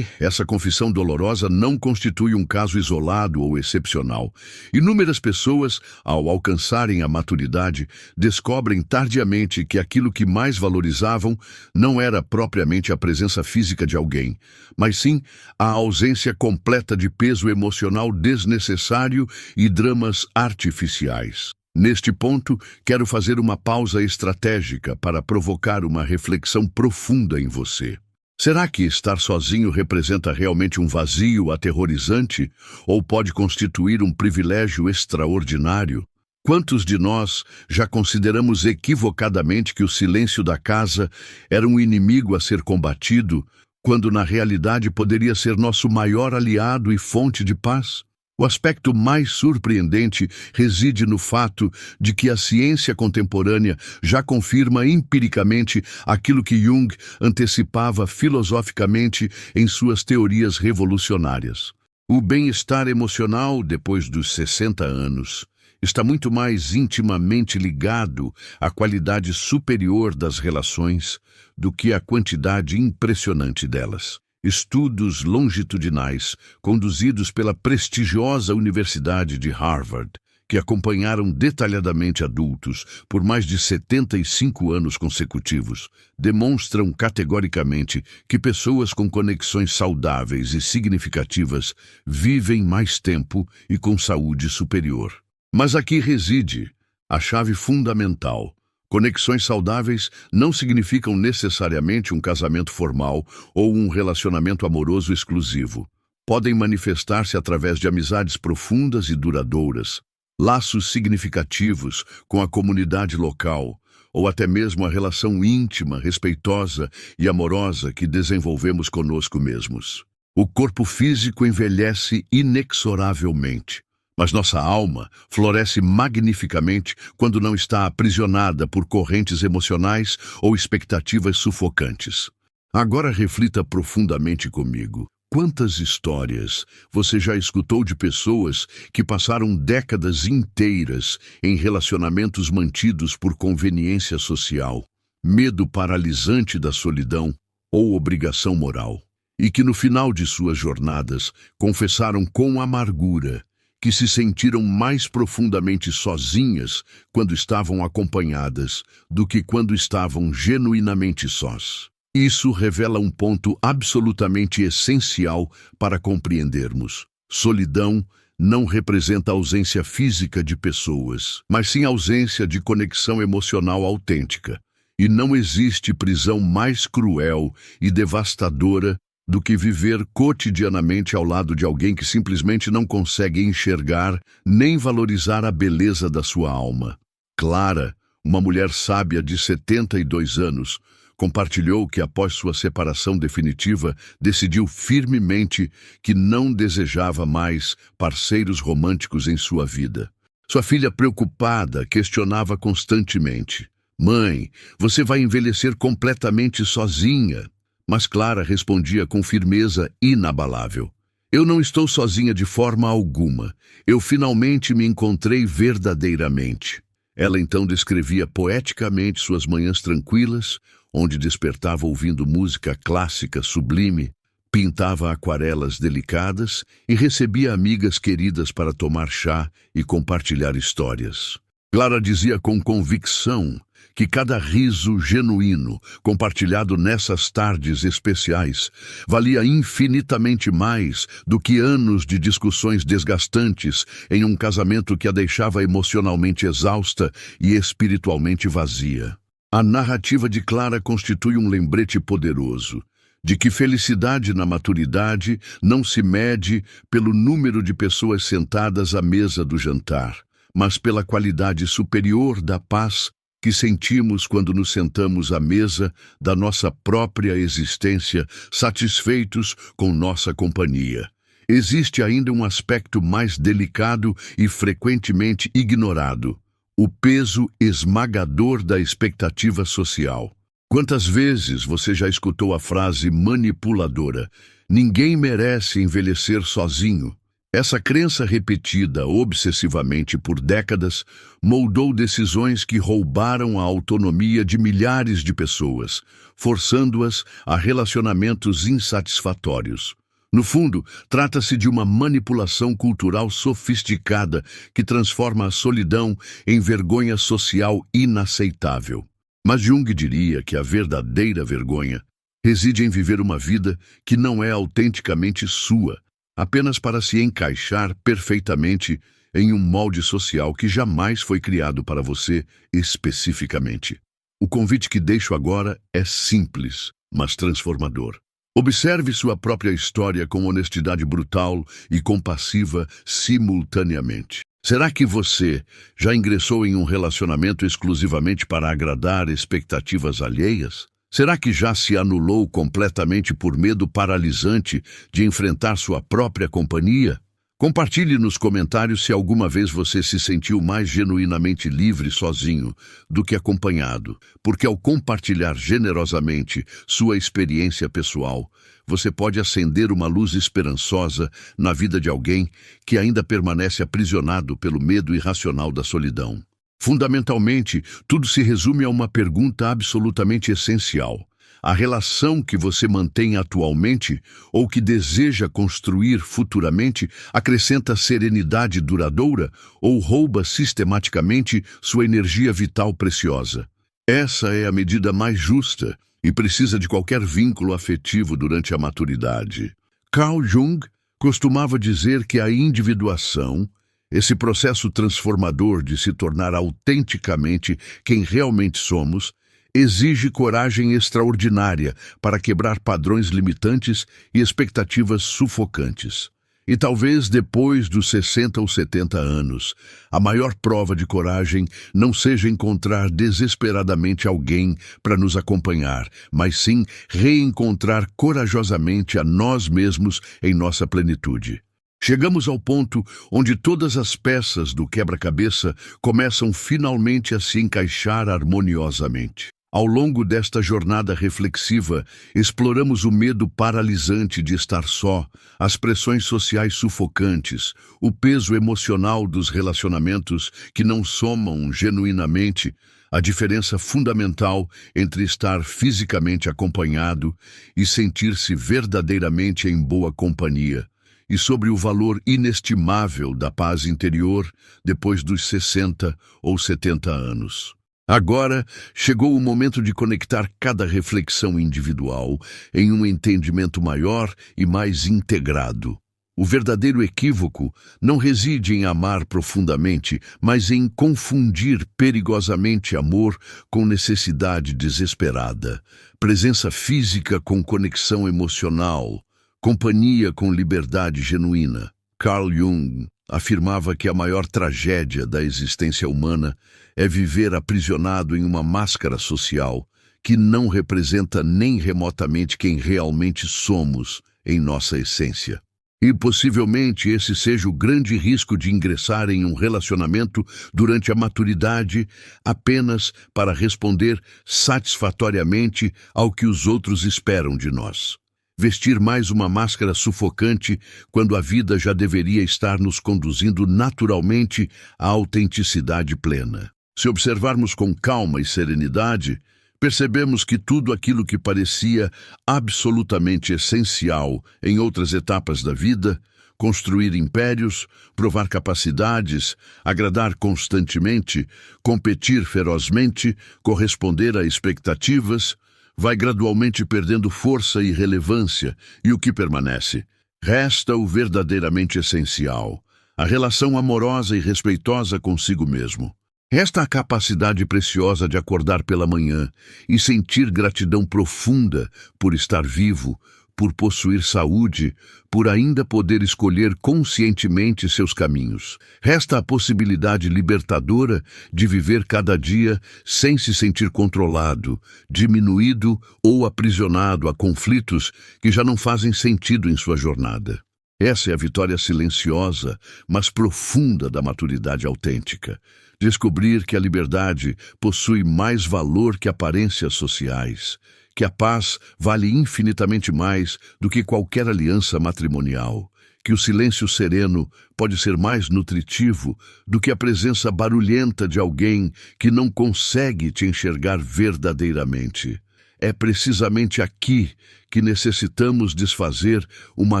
Essa confissão dolorosa não constitui um caso isolado ou excepcional. Inúmeras pessoas, ao alcançarem a maturidade, descobrem tardiamente que aquilo que mais valorizavam não era propriamente a presença física de alguém, mas sim a ausência completa de peso emocional desnecessário e dramas artificiais. Neste ponto, quero fazer uma pausa estratégica para provocar uma reflexão profunda em você. Será que estar sozinho representa realmente um vazio aterrorizante ou pode constituir um privilégio extraordinário? Quantos de nós já consideramos equivocadamente que o silêncio da casa era um inimigo a ser combatido, quando na realidade poderia ser nosso maior aliado e fonte de paz? O aspecto mais surpreendente reside no fato de que a ciência contemporânea já confirma empiricamente aquilo que Jung antecipava filosoficamente em suas teorias revolucionárias. O bem-estar emocional depois dos 60 anos está muito mais intimamente ligado à qualidade superior das relações do que à quantidade impressionante delas. Estudos longitudinais, conduzidos pela prestigiosa Universidade de Harvard, que acompanharam detalhadamente adultos por mais de 75 anos consecutivos, demonstram categoricamente que pessoas com conexões saudáveis e significativas vivem mais tempo e com saúde superior. Mas aqui reside a chave fundamental. Conexões saudáveis não significam necessariamente um casamento formal ou um relacionamento amoroso exclusivo. Podem manifestar-se através de amizades profundas e duradouras, laços significativos com a comunidade local, ou até mesmo a relação íntima, respeitosa e amorosa que desenvolvemos conosco mesmos. O corpo físico envelhece inexoravelmente, mas nossa alma floresce magnificamente quando não está aprisionada por correntes emocionais ou expectativas sufocantes. Agora reflita profundamente comigo. Quantas histórias você já escutou de pessoas que passaram décadas inteiras em relacionamentos mantidos por conveniência social, medo paralisante da solidão ou obrigação moral, e que no final de suas jornadas confessaram com amargura que se sentiram mais profundamente sozinhas quando estavam acompanhadas do que quando estavam genuinamente sós. Isso revela um ponto absolutamente essencial para compreendermos. Solidão não representa ausência física de pessoas, mas sim ausência de conexão emocional autêntica. E não existe prisão mais cruel e devastadora do que viver cotidianamente ao lado de alguém que simplesmente não consegue enxergar nem valorizar a beleza da sua alma. Clara, uma mulher sábia de 72 anos, compartilhou que após sua separação definitiva, decidiu firmemente que não desejava mais parceiros românticos em sua vida. Sua filha, preocupada, questionava constantemente: "Mãe, você vai envelhecer completamente sozinha." Mas Clara respondia com firmeza inabalável: "Eu não estou sozinha de forma alguma. Eu finalmente me encontrei verdadeiramente." Ela então descrevia poeticamente suas manhãs tranquilas, onde despertava ouvindo música clássica sublime, pintava aquarelas delicadas e recebia amigas queridas para tomar chá e compartilhar histórias. Clara dizia com convicção que cada riso genuíno, compartilhado nessas tardes especiais, valia infinitamente mais do que anos de discussões desgastantes em um casamento que a deixava emocionalmente exausta e espiritualmente vazia. A narrativa de Clara constitui um lembrete poderoso de que felicidade na maturidade não se mede pelo número de pessoas sentadas à mesa do jantar, mas pela qualidade superior da paz que sentimos quando nos sentamos à mesa da nossa própria existência, satisfeitos com nossa companhia. Existe ainda um aspecto mais delicado e frequentemente ignorado: o peso esmagador da expectativa social. Quantas vezes você já escutou a frase manipuladora: "Ninguém merece envelhecer sozinho"? Essa crença repetida obsessivamente por décadas moldou decisões que roubaram a autonomia de milhares de pessoas, forçando-as a relacionamentos insatisfatórios. No fundo, trata-se de uma manipulação cultural sofisticada que transforma a solidão em vergonha social inaceitável. Mas Jung diria que a verdadeira vergonha reside em viver uma vida que não é autenticamente sua, apenas para se encaixar perfeitamente em um molde social que jamais foi criado para você especificamente. O convite que deixo agora é simples, mas transformador. Observe sua própria história com honestidade brutal e compassiva simultaneamente. Será que você já ingressou em um relacionamento exclusivamente para agradar expectativas alheias? Será que já se anulou completamente por medo paralisante de enfrentar sua própria companhia? Compartilhe nos comentários se alguma vez você se sentiu mais genuinamente livre sozinho do que acompanhado, porque ao compartilhar generosamente sua experiência pessoal, você pode acender uma luz esperançosa na vida de alguém que ainda permanece aprisionado pelo medo irracional da solidão. Fundamentalmente, tudo se resume a uma pergunta absolutamente essencial: a relação que você mantém atualmente ou que deseja construir futuramente acrescenta serenidade duradoura ou rouba sistematicamente sua energia vital preciosa? Essa é a medida mais justa e precisa de qualquer vínculo afetivo durante a maturidade. Carl Jung costumava dizer que a individuação, esse processo transformador de se tornar autenticamente quem realmente somos, exige coragem extraordinária para quebrar padrões limitantes e expectativas sufocantes. E talvez depois dos 60 ou 70 anos, a maior prova de coragem não seja encontrar desesperadamente alguém para nos acompanhar, mas sim reencontrar corajosamente a nós mesmos em nossa plenitude. Chegamos ao ponto onde todas as peças do quebra-cabeça começam finalmente a se encaixar harmoniosamente. Ao longo desta jornada reflexiva, exploramos o medo paralisante de estar só, as pressões sociais sufocantes, o peso emocional dos relacionamentos que não somam genuinamente, a diferença fundamental entre estar fisicamente acompanhado e sentir-se verdadeiramente em boa companhia. e sobre o valor inestimável da paz interior depois dos 60 ou 70 anos. Agora chegou o momento de conectar cada reflexão individual em um entendimento maior e mais integrado. O verdadeiro equívoco não reside em amar profundamente, mas em confundir perigosamente amor com necessidade desesperada, presença física com conexão emocional, companhia com liberdade genuína. Carl Jung afirmava que a maior tragédia da existência humana é viver aprisionado em uma máscara social que não representa nem remotamente quem realmente somos em nossa essência. E possivelmente esse seja o grande risco de ingressar em um relacionamento durante a maturidade apenas para responder satisfatoriamente ao que os outros esperam de nós. Vestir mais uma máscara sufocante quando a vida já deveria estar nos conduzindo naturalmente à autenticidade plena. Se observarmos com calma e serenidade, percebemos que tudo aquilo que parecia absolutamente essencial em outras etapas da vida, construir impérios, provar capacidades, agradar constantemente, competir ferozmente, corresponder a expectativas, vai gradualmente perdendo força e relevância, e o que permanece? Resta o verdadeiramente essencial, a relação amorosa e respeitosa consigo mesmo. Resta a capacidade preciosa de acordar pela manhã e sentir gratidão profunda por estar vivo, por possuir saúde, por ainda poder escolher conscientemente seus caminhos. Resta a possibilidade libertadora de viver cada dia sem se sentir controlado, diminuído ou aprisionado a conflitos que já não fazem sentido em sua jornada. Essa é a vitória silenciosa, mas profunda da maturidade autêntica. Descobrir que a liberdade possui mais valor que aparências sociais, que a paz vale infinitamente mais do que qualquer aliança matrimonial, que o silêncio sereno pode ser mais nutritivo do que a presença barulhenta de alguém que não consegue te enxergar verdadeiramente. É precisamente aqui que necessitamos desfazer uma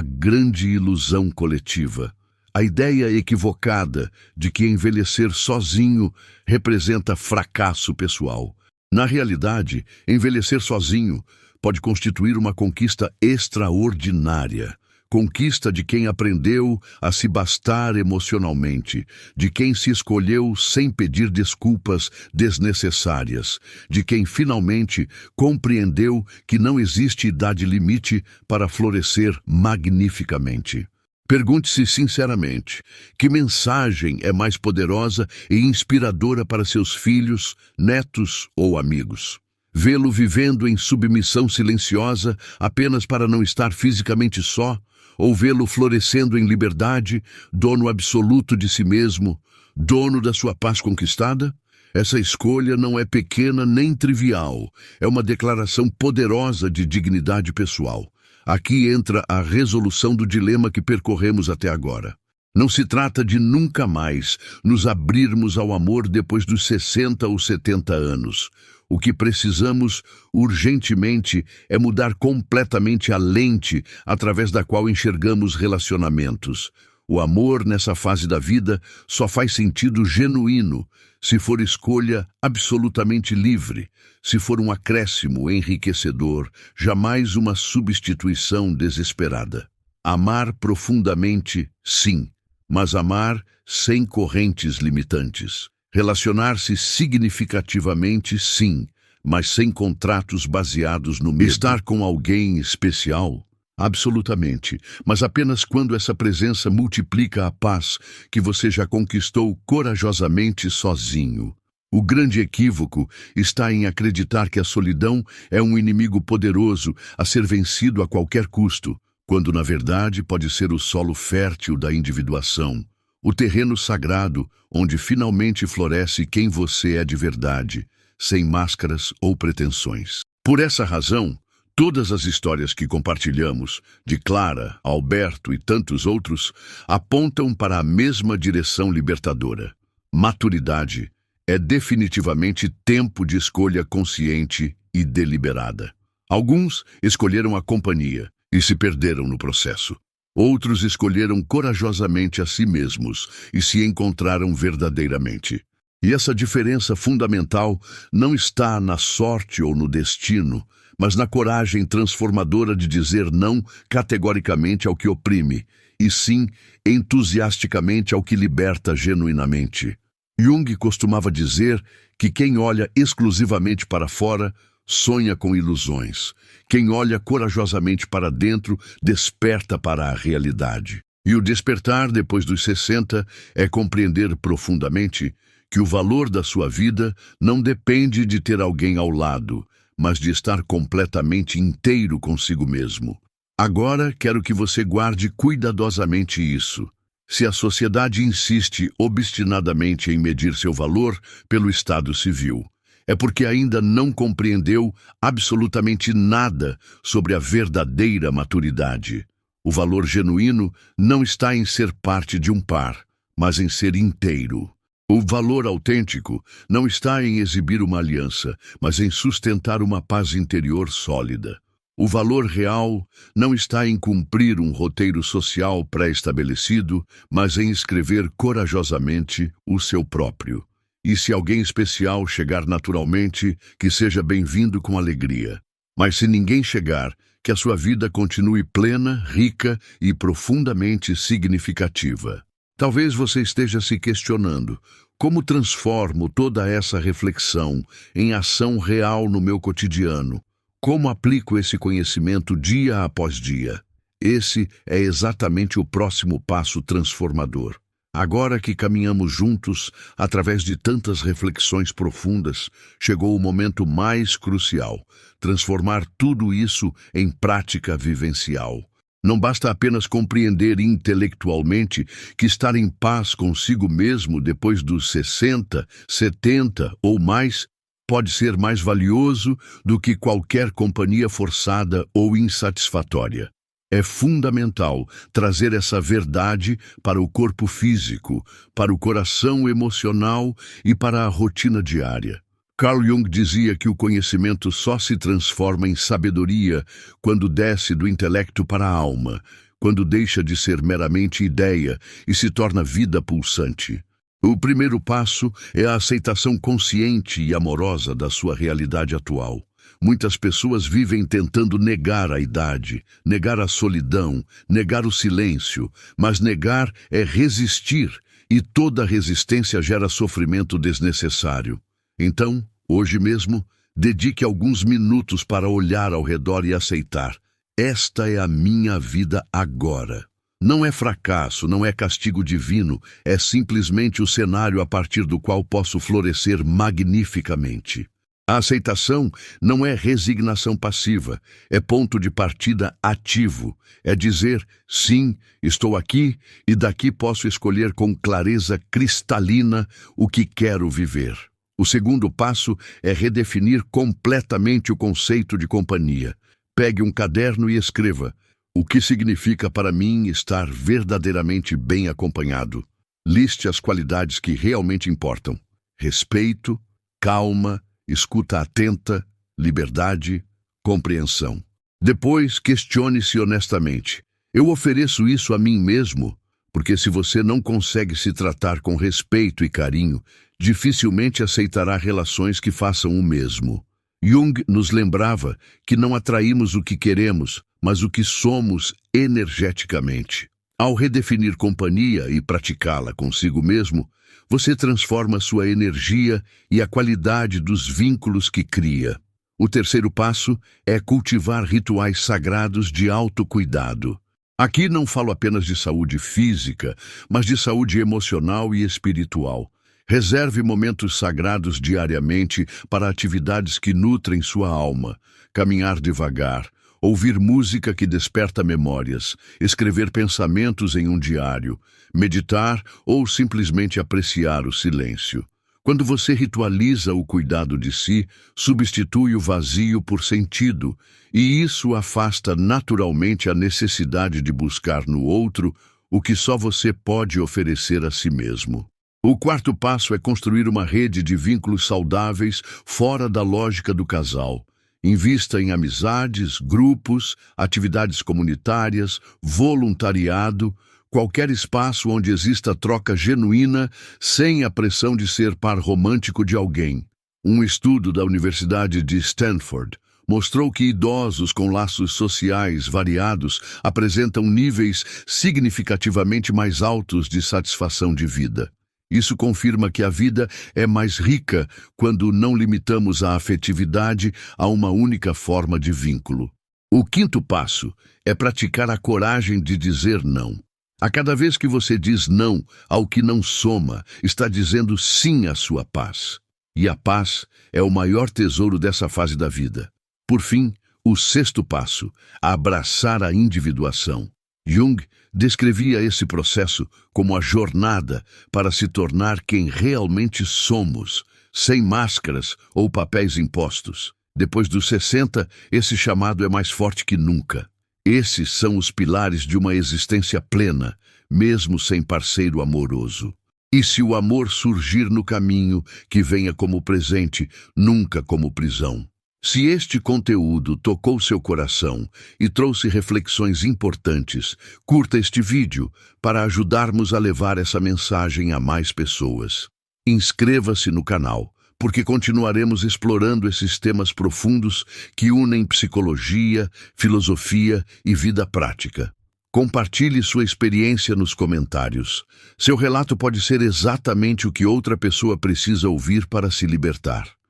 grande ilusão coletiva. A ideia equivocada de que envelhecer sozinho representa fracasso pessoal. Na realidade, envelhecer sozinho pode constituir uma conquista extraordinária. Conquista de quem aprendeu a se bastar emocionalmente, de quem se escolheu sem pedir desculpas desnecessárias, de quem finalmente compreendeu que não existe idade limite para florescer magnificamente. Pergunte-se sinceramente, que mensagem é mais poderosa e inspiradora para seus filhos, netos ou amigos? Vê-lo vivendo em submissão silenciosa apenas para não estar fisicamente só, ou vê-lo florescendo em liberdade, dono absoluto de si mesmo, dono da sua paz conquistada? Essa escolha não é pequena nem trivial, é uma declaração poderosa de dignidade pessoal. Aqui entra a resolução do dilema que percorremos até agora. Não se trata de nunca mais nos abrirmos ao amor depois dos 60 ou 70 anos. O que precisamos urgentemente é mudar completamente a lente através da qual enxergamos relacionamentos. O amor nessa fase da vida só faz sentido genuíno se for escolha absolutamente livre, se for um acréscimo enriquecedor, jamais uma substituição desesperada. Amar profundamente, sim, mas amar sem correntes limitantes. Relacionar-se significativamente, sim, mas sem contratos baseados no medo. Estar com alguém especial, absolutamente, mas apenas quando essa presença multiplica a paz que você já conquistou corajosamente sozinho. O grande equívoco está em acreditar que a solidão é um inimigo poderoso a ser vencido a qualquer custo, quando na verdade pode ser o solo fértil da individuação, o terreno sagrado onde finalmente floresce quem você é de verdade, sem máscaras ou pretensões. Por essa razão, todas as histórias que compartilhamos, de Clara, Alberto e tantos outros, apontam para a mesma direção libertadora. Maturidade é definitivamente tempo de escolha consciente e deliberada. Alguns escolheram a companhia e se perderam no processo. Outros escolheram corajosamente a si mesmos e se encontraram verdadeiramente. E essa diferença fundamental não está na sorte ou no destino, mas na coragem transformadora de dizer não categoricamente ao que oprime, e sim entusiasticamente ao que liberta genuinamente. Jung costumava dizer que quem olha exclusivamente para fora sonha com ilusões. Quem olha corajosamente para dentro desperta para a realidade. E o despertar depois dos 60 é compreender profundamente que o valor da sua vida não depende de ter alguém ao lado, mas de estar completamente inteiro consigo mesmo. Agora quero que você guarde cuidadosamente isso. Se a sociedade insiste obstinadamente em medir seu valor pelo estado civil, é porque ainda não compreendeu absolutamente nada sobre a verdadeira maturidade. O valor genuíno não está em ser parte de um par, mas em ser inteiro. O valor autêntico não está em exibir uma aliança, mas em sustentar uma paz interior sólida. O valor real não está em cumprir um roteiro social pré-estabelecido, mas em escrever corajosamente o seu próprio. E se alguém especial chegar naturalmente, que seja bem-vindo com alegria. Mas se ninguém chegar, que a sua vida continue plena, rica e profundamente significativa. Talvez você esteja se questionando: como transformo toda essa reflexão em ação real no meu cotidiano? Como aplico esse conhecimento dia após dia? Esse é exatamente o próximo passo transformador. Agora que caminhamos juntos, através de tantas reflexões profundas, chegou o momento mais crucial: transformar tudo isso em prática vivencial. Não basta apenas compreender intelectualmente que estar em paz consigo mesmo depois dos 60, 70 ou mais pode ser mais valioso do que qualquer companhia forçada ou insatisfatória. É fundamental trazer essa verdade para o corpo físico, para o coração emocional e para a rotina diária. Carl Jung dizia que o conhecimento só se transforma em sabedoria quando desce do intelecto para a alma, quando deixa de ser meramente ideia e se torna vida pulsante. O primeiro passo é a aceitação consciente e amorosa da sua realidade atual. Muitas pessoas vivem tentando negar a idade, negar a solidão, negar o silêncio, mas negar é resistir, e toda resistência gera sofrimento desnecessário. Então, hoje mesmo, dedique alguns minutos para olhar ao redor e aceitar: esta é a minha vida agora. Não é fracasso, não é castigo divino, é simplesmente o cenário a partir do qual posso florescer magnificamente. A aceitação não é resignação passiva, é ponto de partida ativo. É dizer: sim, estou aqui e daqui posso escolher com clareza cristalina o que quero viver. O segundo passo é redefinir completamente o conceito de companhia. Pegue um caderno e escreva: o que significa para mim estar verdadeiramente bem acompanhado? Liste as qualidades que realmente importam: respeito, calma, escuta atenta, liberdade, compreensão. Depois, questione-se honestamente: eu ofereço isso a mim mesmo? Porque se você não consegue se tratar com respeito e carinho, dificilmente aceitará relações que façam o mesmo. Jung nos lembrava que não atraímos o que queremos, mas o que somos energeticamente. Ao redefinir companhia e praticá-la consigo mesmo, você transforma sua energia e a qualidade dos vínculos que cria. O terceiro passo é cultivar rituais sagrados de autocuidado. Aqui não falo apenas de saúde física, mas de saúde emocional e espiritual. Reserve momentos sagrados diariamente para atividades que nutrem sua alma: caminhar devagar, ouvir música que desperta memórias, escrever pensamentos em um diário, meditar ou simplesmente apreciar o silêncio. Quando você ritualiza o cuidado de si, substitui o vazio por sentido, e isso afasta naturalmente a necessidade de buscar no outro o que só você pode oferecer a si mesmo. O quarto passo é construir uma rede de vínculos saudáveis fora da lógica do casal. Invista em amizades, grupos, atividades comunitárias, voluntariado, qualquer espaço onde exista troca genuína, sem a pressão de ser par romântico de alguém. Um estudo da Universidade de Stanford mostrou que idosos com laços sociais variados apresentam níveis significativamente mais altos de satisfação de vida. Isso confirma que a vida é mais rica quando não limitamos a afetividade a uma única forma de vínculo. O quinto passo é praticar a coragem de dizer não. A cada vez que você diz não ao que não soma, está dizendo sim à sua paz. E a paz é o maior tesouro dessa fase da vida. Por fim, o sexto passo, abraçar a individuação. Jung descrevia esse processo como a jornada para se tornar quem realmente somos, sem máscaras ou papéis impostos. Depois dos 60, esse chamado é mais forte que nunca. Esses são os pilares de uma existência plena, mesmo sem parceiro amoroso. E se o amor surgir no caminho, que venha como presente, nunca como prisão. Se este conteúdo tocou seu coração e trouxe reflexões importantes, curta este vídeo para ajudarmos a levar essa mensagem a mais pessoas. Inscreva-se no canal, porque continuaremos explorando esses temas profundos que unem psicologia, filosofia e vida prática. Compartilhe sua experiência nos comentários. Seu relato pode ser exatamente o que outra pessoa precisa ouvir para se libertar.